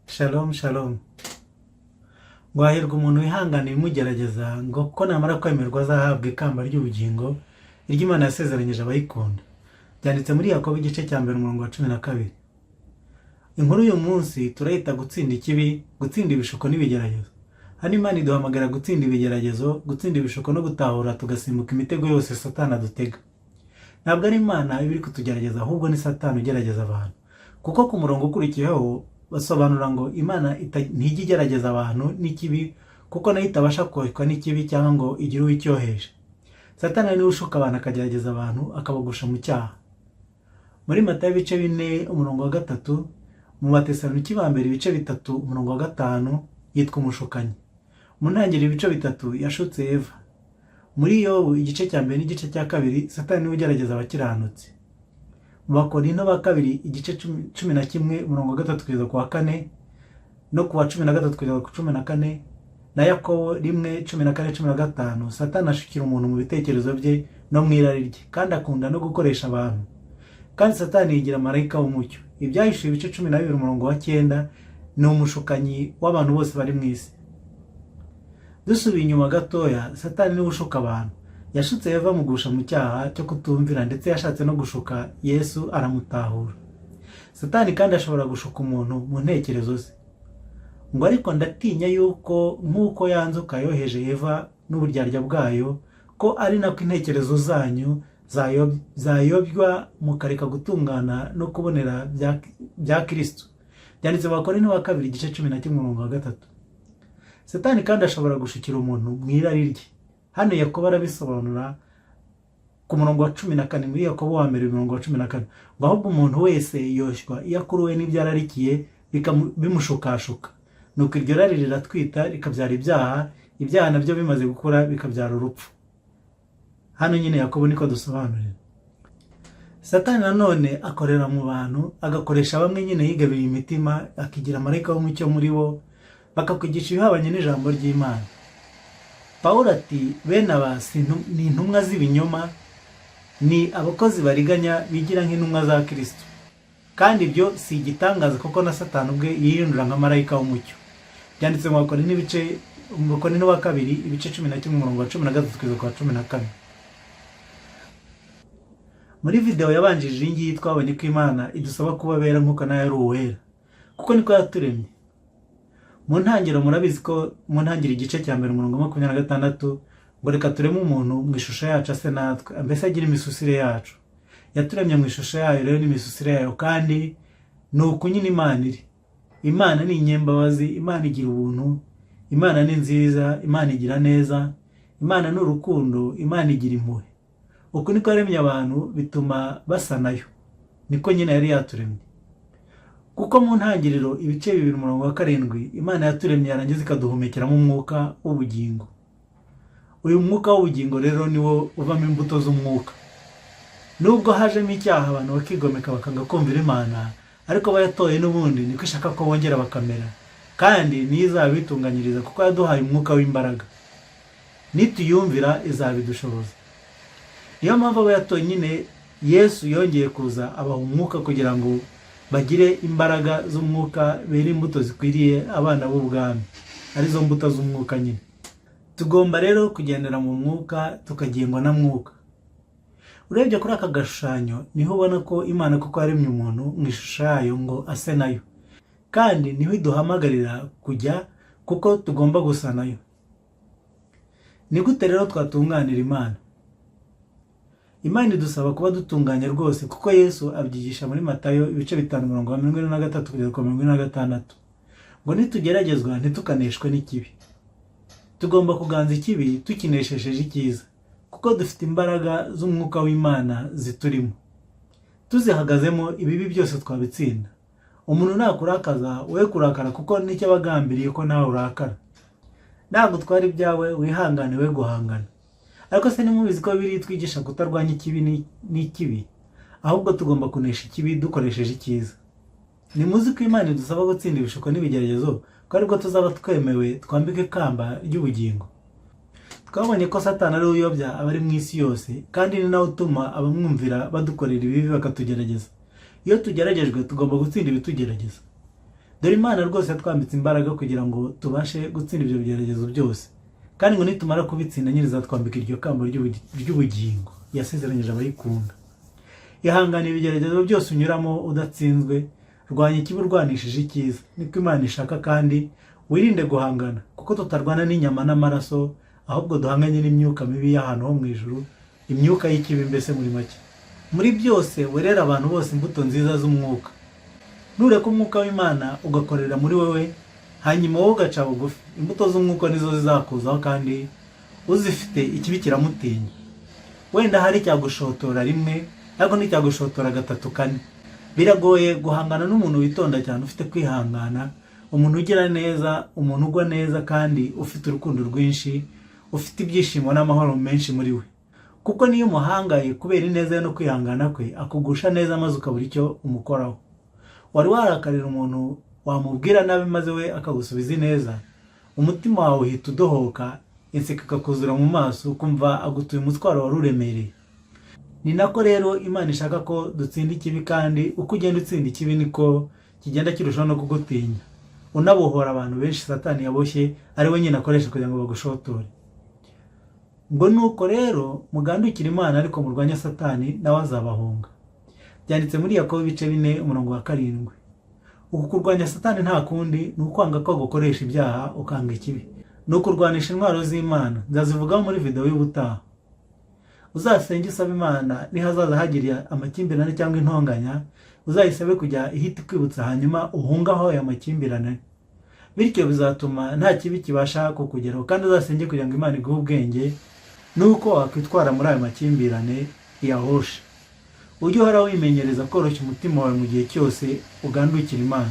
Shalom shalom. Ngo hahirwa umuntu wihangana ibimugerageza, ngo ko namara kwemerwa azahabwa ikamba ry'ubugingo iry'Imana yasezeranyije abayikunda. Byanditse muri Yakobo igice cya 1 umurongo wa 12. Inkuru y'uyu munsi turayita gutsinda ikibi, gutsinda ibishuko n'ibigeragezo. Hano Imana iduhamagara gutsinda ibigeragezo, gutsinda ibishuko no gutahura tugasimbuka imitego yose Satani adutega. Ntabwo ari Imana iba iri kutugerageza, ahubwo ni Satani ugerageza abantu. Kuko ku murongo ukurikiyeho basobanura ngo Imana ntijya igerageza abantu n'ikibi, kuko nayo itabasha koshywa n'ikibi cyangwa ngo igire uwicyoheje. Satani niwe ushuka abantu akagerageza abantu akabagusha mu cyaha. Muri Matayo ibice 4 umurongo wa 3, mu Batesalonike ba mbere ibice 3 umurongo wa 5 yitwa umushukanyi. Mu ntangiriro ibice 3 yashutse Eva. Muri Yobu igice cya 2 n'igice cya 2 Satani niwe ugerageza abakiranutsi. Mu Bakorinto ba kabiri igice 11 umurongo wa 3 kugeza ku wa 4 no ku wa 13 kugeza ku 14 na Yakobo 1:14-15 Satani ashukira umuntu mu bitekerezo bye no mu irari rye, kandi akunda no gukoresha abantu. Kandi Satani yigira marayika w'umucyo. Ibyahishuye ibice 12 umurongo wa 9 ni umushukanyi w'abantu bose bari mu isi. Dusubiye inyuma gatoya, Satani niwe ushuka abantu. Yashutse Eva mugusha mu cyaha cyo kutumvira, ndetse yashatse no gushuka Yesu aramutahura. Satani kandi ashobora gushuka umuntu mu ntekerezo ze. Ngo ariko ndatinya yuko nk'uko yanzuka yoheje Eva n'uburyarya bwayo, ko ari nako intekerezo zanyu zayobywa mukareka gutungana no kubonera bya Kristo. Byanditse mu Bakorinto ba kabiri igice 11 umurongo wa 3. Satani kandi ashobora gushukira umuntu mu irari rye. Hano Yakobo arabisobanura ku murongo wa 14 muri Yakobo wa mbere umurongo wa 14, ngo ahubwo umuntu wese yoshywa iyo akuruwe n'ibyararikiye bimushukashuka, nuko iryo rari riratwita rikabyara ibyaha, ibyaha nabyo bimaze gukura bikabyara urupfu. Hano nyine Yakobo niko dusobanurira. Satani nanone akorera mu bantu, agakoresha bamwe nyine yigabira imitima, akigira marayika w'umucyo muri bo, bakakwigisha ibihabanye n'ijambo ry'Imana. Pawulo ati bene aba ni intumwa z'ibinyoma, ni abakozi bariganya bigira nk'intumwa za Kristo. Kandi ibyo si igitangaza kuko na Satani ubwe yirindura nka marayika w'umucyo. Byanditse mu Bakorinto ba kabiri ibice 11 umurongo wa 13 kugeza ku wa 14. Muri video yabanjije iyi ngiyi twabonye ko Imana idusaba kubabera nk'uko nayo ari uwera, kuko niko yaturemye. Mu ntangiriro murabizi ko mu ntangiriro igice cya 1 umurongo wa 26 ngo reka tureme umuntu mu ishusho yacu ase natwe, mbese agira imisusire yacu. Yaturemye mu ishusho yayo rero n'imisusire yayo, kandi ni uko nyine Imana iri. Imana ni inyembabazi, Imana igira ubuntu, Imana ni nziza, Imana igira neza, Imana ni urukundo, Imana igira impuhwe. Uko niko yaremye abantu, bituma basa nayo. Niko nyine yari yaturemye. Kuko mu ntangiriro ibice 2 umurongo wa 7 Imana yaturemye yarangiza ikaduhumekeramo umwuka w'ubugingo. Uyu mwuka w'ubugingo rero niwo uvamo imbuto z'umwuka. Nubwo hajemo icyaha abantu bakigomeka bakanga kumvira Imana, ariko bayatoye n'ubundi niko ishaka ko bongera bakamera, kandi nizabitunganyiriza kuko yaduhaye umwuka w'imbaraga. Nituyumvira izabidushoboza. Niyo mpamvu bayatoye nyine Yesu yongeye kuza abaha umwuka kugira ngo bagire imbaraga z'umwuka, bere imbuto zikwiriye abana b'ubwami, arizo mbuto z'umwuka nyine. Tugomba rero kugendera mu mwuka, tukagengwa na mwuka. Urebye kuri aka gashushanyo niho ubona ko Imana kuko yaremye umuntu mu ishusho yayo ngo ase nayo, kandi niho iduhamagarira kujya kuko tugomba gusa nayo. Ni gute rero twatunganira Imana? Imana idusaba kuba dutunganye rwose, kuko Yesu abyigisha muri Matayo ibice 5 umurongo wa 43 kugeza ku 46, ngo nitugeragezwa ntitukaneshwe n'ikibi. Tugomba kuganza ikibi tukineshejeje icyiza, kuko dufite imbaraga z'umwuka w'Imana ziturimo. Tuzihagazemo ibibi byose twabitsinda. Umuntu nakurakaza we kurakara, kuko nicyo abagambiriye ko nawe urakara. Nagutwara ibyawe wihangane we guhangana. Ariko se nimubizi ko biri twigisha kutarwanya ikibi n'ikibi, ahubwo tugomba kunesha ikibi dukoresheje icyiza. Nimuzi ko Imana idusaba gutsinda ibishuko n'ibigeragezo, ko aribwo tuzaba twemewe twambike ikamba ry'ubugingo. Twabonye ko Satani ari uyobya abari mu isi yose, kandi ni nawe utuma abamwumvira badukorera ibibi bakatugerageza. Iyo tugeragejwe tugomba gutsinda ibitugerageza. dore Imana rwose yatwambitse imbaraga kugira ngo tubashe gutsinda ibyo bigeragezo byose, kandi ngo nitumara kubitsinda nyirizatwambika iryo kamba ry'ubugingo yasezeranyije abayikunda. Ihangane ibigeragezo byose unyuramo udatsinzwe, rwanya ikibi urwanishije icyiza, niko Imana ishaka, kandi wirinde guhangana, kuko tutarwana n'inyama n'amaraso, ahubwo duhanganye n'imyuka mibi y'ahantu ho mu ijuru, imyuka y'ikibi mbese muri make. Muri byose werera abantu bose imbuto nziza z'umwuka. Nureka umwuka w'Imana ugakorera muri wowe, hanyuma wowe ugaca bugufi, imbuto z'umwuka nizo zizakuzaho, kandi uzifite ikibi kiramutinya. Wenda hari icyagushotora rimwe, ariko nticyagushotora gatatu kane. Biragoye guhangana n'umuntu witonda cyane, ufite kwihangana, umuntu ugira neza, umuntu ugwa neza, kandi ufite urukundo rwinshi, ufite ibyishimo n'amahoro menshi muri we. Kuko niyo umuhangaye kubera ineza ye no kwihangana kwe, akugusha neza maze ukabura icyo umukoraho. Wari warakarira umuntu wamubwira nabi maze we akagusubiza ineza, umutima wawe uhita udohoka, inseko ikakuzura mu maso, ukumva agutuye umutwaro wari uremereye. Ni nako rero Imana ishaka ko dutsinda ikibi, kandi uko ugenda utsinda ikibi niko kigenda kirushaho no kugutinya, unabohora abantu benshi Satani yaboshye ari we nyine akoresha kugira ngo bagushotore. Ngo nuko rero mugandukire Imana, ariko murwanya Satani nawe azabahunga. Byanditse muri Yakobo ibice 4:7. Uku kurwanya Satani nta kundi ni ukwanga ko gukoresha ibyaha ukanga ikibi, ni ukurwanisha intwaro z'Imana. Nzazivugaho muri video y'ubutaha. Uzasenge usaba Imana nihazaza hagiriye amakimbirane cyangwa intonganya, uzayisabe kujya ihita kwibutsa, hanyuma uhungaho aya makimbirane, bityo bizatuma nta kibi kibasha kukugeraho. Kandi uzasenge kugira ngo Imana iguhe ubwenge nuko wakwitwara muri ayo makimbirane yahoshe. Ujye uhora wimenyereza koroshya umutima wawe mu gihe cyose ugandukira Imana.